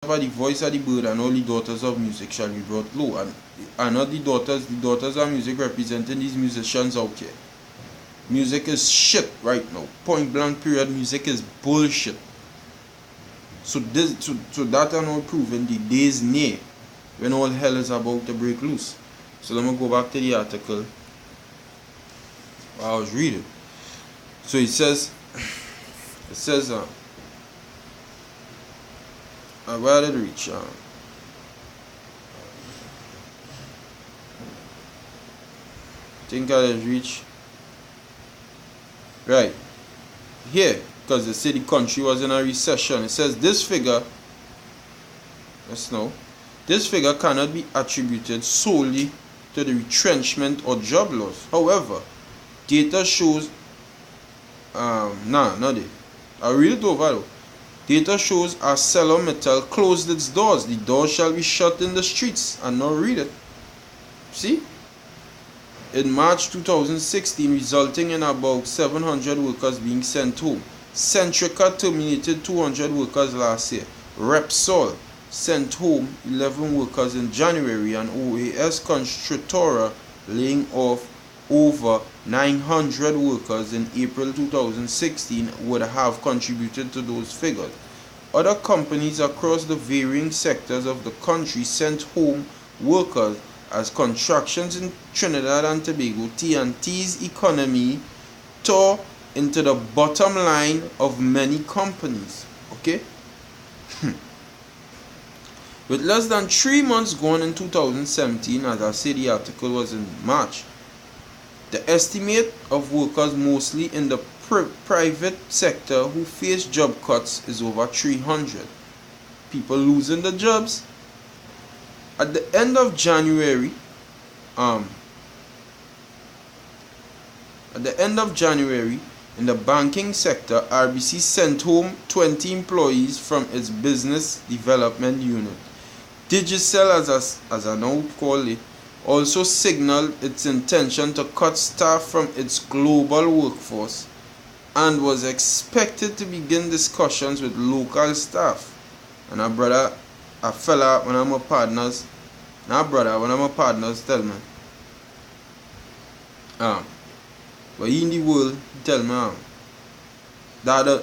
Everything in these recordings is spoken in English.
the voice of the bird, and all the daughters of music shall be brought low. And not the daughters of music representing these musicians out here. Music is shit right now. Point blank period, music is bullshit. So that are not proven the days near when all hell is about to break loose. So let me go back to the article I was reading. So it says where did it reach? I think I did reach right here, because they say the country was in a recession. It says this figure, this figure cannot be attributed solely to the retrenchment or job loss. However, data shows not it. I read it over though. Data shows ArcelorMittal closed its doors. The doors shall be shut in the streets. And now read it. See? In March 2016, resulting in about 700 workers being sent home. Centrica terminated 200 workers last year. Repsol sent home 11 workers in January, and OAS Constructora laying off over 900 workers in April 2016 would have contributed to those figures. Other companies across the varying sectors of the country sent home workers as contractions in Trinidad and Tobago. TNT's economy tore into the bottom line of many companies. Okay? With less than 3 months gone in 2017, as I said, the article was in March, the estimate of workers mostly in the private sector who face job cuts is over 300. People losing their jobs. At the end of January, in the banking sector, RBC sent home 20 employees from its business development unit. Digicel, as I now call it, also signaled its intention to cut staff from its global workforce and was expected to begin discussions with local staff. And one of my partners tell me, but he in the world, he tell me, that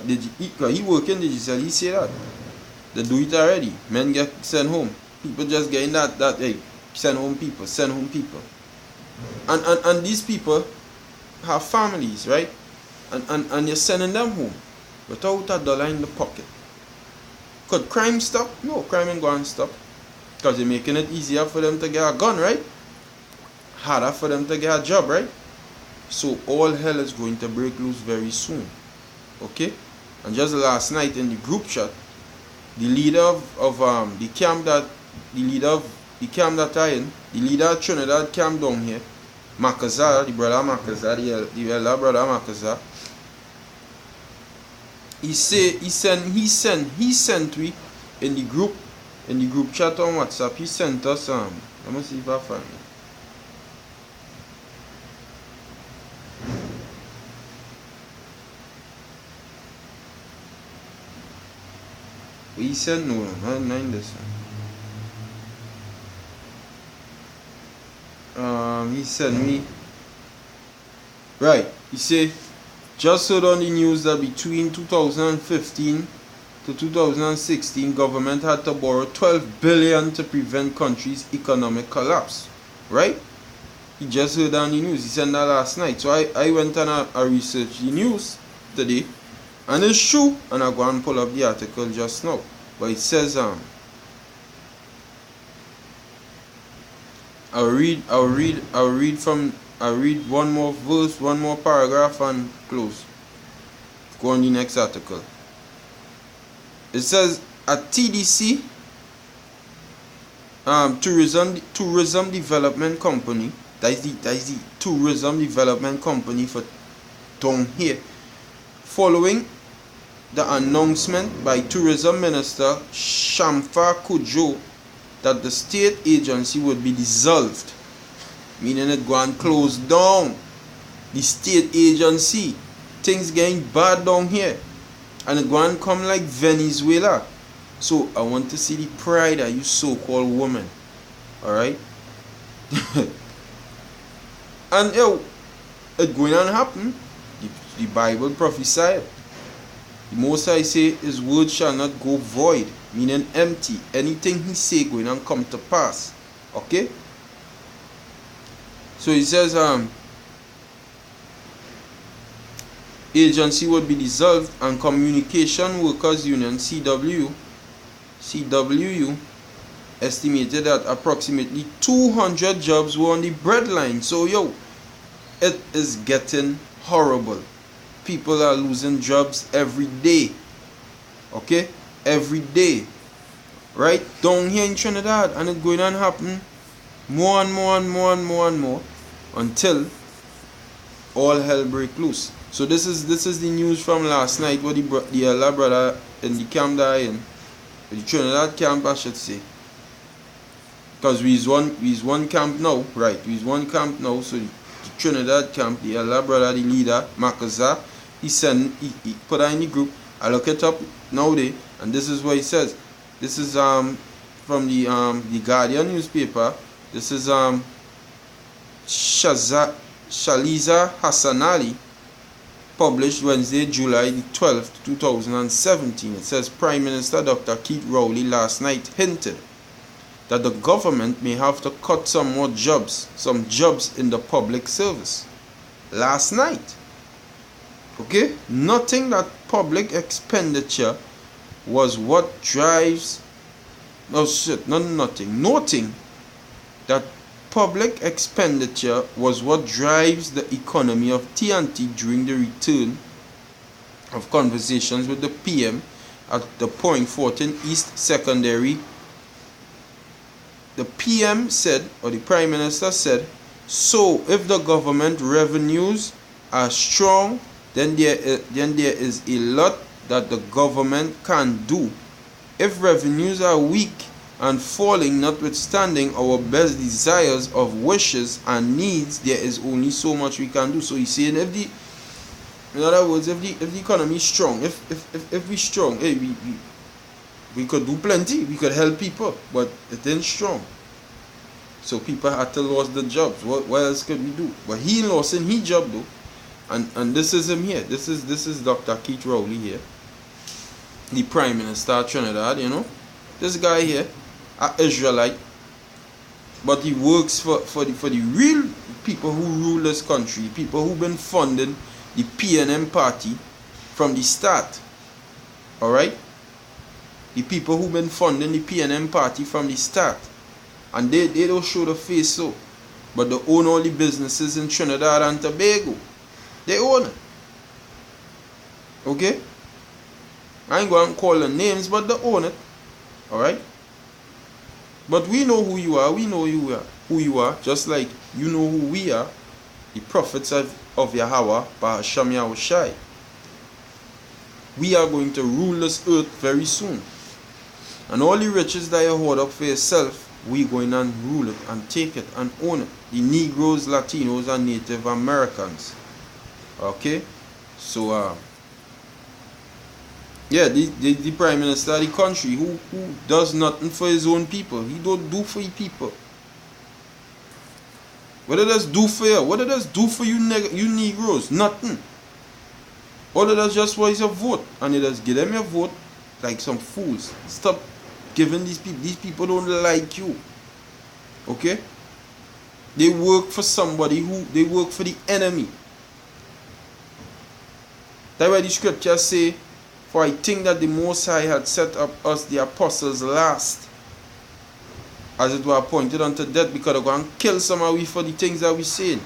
he work in Digicel, he say that they do it already. Men get sent home. People just getting that hey, send home people. And these people have families, right? And you're sending them home without $1 in the pocket. Could crime stop? No, crime ain't going to stop. Because you're making it easier for them to get a gun, right? Harder for them to get a job, right? So all hell is going to break loose very soon. Okay? And just last night in the group chat, the leader of the camp that I in, the leader of Trinidad camp down here, Macazar, the brother Macazar, the elder brother Macazar, he sent we in the group chat on WhatsApp. He sent us let me see if I find it. He sent no, not this one. He sent me right. He said, just heard on the news that between 2015 to 2016, government had to borrow 12 billion to prevent country's economic collapse. Right? He just heard on the news. He said that last night. So I went and I researched the news today, and it's true. And I go and pull up the article just now. But it says I'll read one more verse, one more paragraph, and close. Go on the next article. It says at TDC, tourism development company. That is the tourism development company for down here. Following the announcement by Tourism Minister Shamfa Kujo that the state agency would be dissolved, meaning it go and close down. The state agency, things getting bad down here, and it go and come like Venezuela. So I want to see the pride of you so-called women. Alright? And yo, it's going to happen. The Bible prophesied. The Most High say his word shall not go void, meaning empty. Anything he say going to come to pass. Okay? So he says agency would be dissolved and Communication Workers Union CWU estimated that approximately 200 jobs were on the breadline. So yo, it is getting horrible. People are losing jobs every day. Okay? Every day. Right? Down here in Trinidad. And it's going to happen more and more until all hell break loose. So this is the news from last night what the elder brother in the camp there the Trinidad camp, I should say. Because we is one camp now, right? We is one camp now, so the Trinidad camp, the elder brother, the leader, Makaza, he put that in the group. I look it up nowadays, and this is what he says. This is from the Guardian newspaper. This is Shaliza Hassanali, published Wednesday, July the 12th, 2017. It says Prime Minister Dr. Keith Rowley last night hinted that the government may have to cut some jobs in the public service. Last night. Okay? Noting that public expenditure was what drives... Noting that public expenditure was what drives the economy of TNT during the return of conversations with the PM at the Point 14 East Secondary. The PM said, or the Prime Minister said, so if the government revenues are strong, then there is a lot that the government can do. If revenues are weak and falling, notwithstanding our best desires of wishes and needs, there is only so much we can do. So he's saying in other words, if the economy is strong, if we strong, hey, we could do plenty, we could help people, but it ain't strong. So people had to lose the jobs. What else could we do? But he lost in his job though. And this is him here. This is Dr. Keith Rowley here. The Prime Minister of Trinidad, you know. This guy here, an Israelite. But he works for the real people who rule this country. People who've been funding the PNM party from the start. Alright? The people who've been funding the PNM party from the start. And they don't show the face so. But they own all the businesses in Trinidad and Tobago. They own it. Okay? I ain't going to call the names, but they own it. Alright? But we know who you are. We know who you are. Just like you know who we are. The prophets of Yahweh, Bahasham Yahushai. We are going to rule this earth very soon. And all the riches that you hoard up for yourself, we going and rule it and take it and own it. The Negroes, Latinos, and Native Americans. Okay? So, yeah, the Prime Minister of the country who does nothing for his own people. He don't do for his people. What did us do for you? What did us do for you Negroes? Nothing. All it does just was a vote. And it does give them a vote like some fools. Stop giving these people. These people don't like you. Okay? They work for somebody they work for the enemy. That's why the scriptures say, for I think that the Most High had set up us the apostles last, as it were appointed unto death, because they're going to kill some of we for the things that we saying.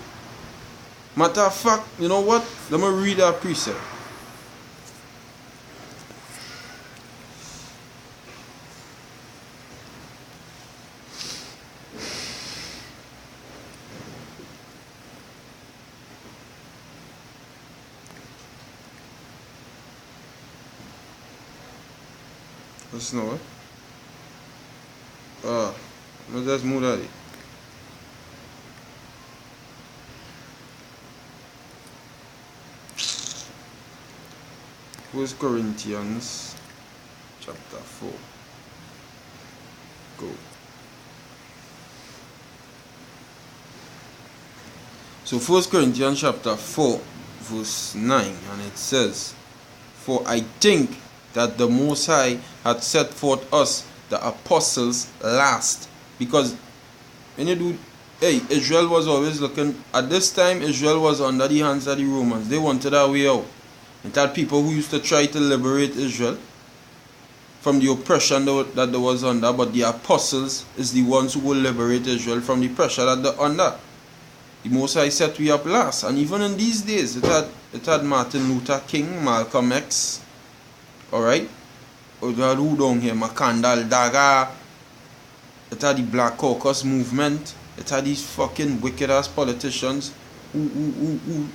Matter of fact, you know what? Let me read our precept. Let's know it. Let's move at it. First Corinthians chapter 4. go. So 1 Corinthians chapter 4 verse 9, and it says, "For I think that the Most High had set forth us, the apostles, last." Because when you do, Israel was always looking, at this time Israel was under the hands of the Romans. They wanted a way out. It had people who used to try to liberate Israel from the oppression that they was under, but the apostles is the ones who will liberate Israel from the pressure that they're under. The Most High set we up last. And even in these days, it had Martin Luther King, Malcolm X, alright? It had who down here? Makandal Daga. It had the Black Caucus movement. It had these fucking wicked ass politicians who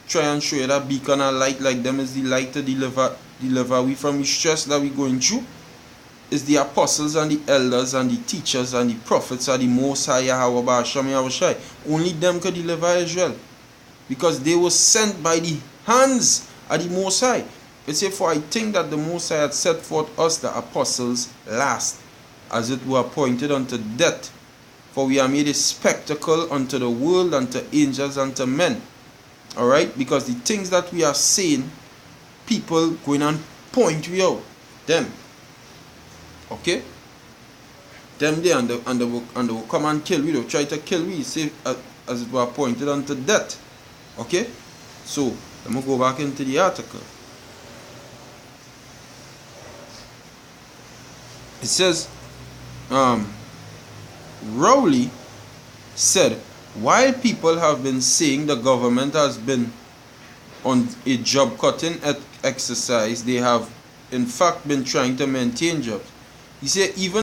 try and show you that beacon of light, like them is the light to deliver we from the stress that we going through. Is the apostles and the elders and the teachers and the prophets of the Most High Yahweh Ba'asham Yahushai. Only them could deliver Israel, because they were sent by the hands of the Most High. It says, "For I think that the Most High had set forth us, the apostles, last, as it were appointed unto death. For we are made a spectacle unto the world, unto angels, unto men." Alright? Because the things that we are saying, people going and point we out. Them. Okay? Them there, and they will come and kill we. They'll try to kill we. Say, as it were appointed unto death. Okay? So, let me go back into the article. It says, Rowley said, "While people have been saying the government has been on a job cutting exercise, they have in fact been trying to maintain jobs." He said even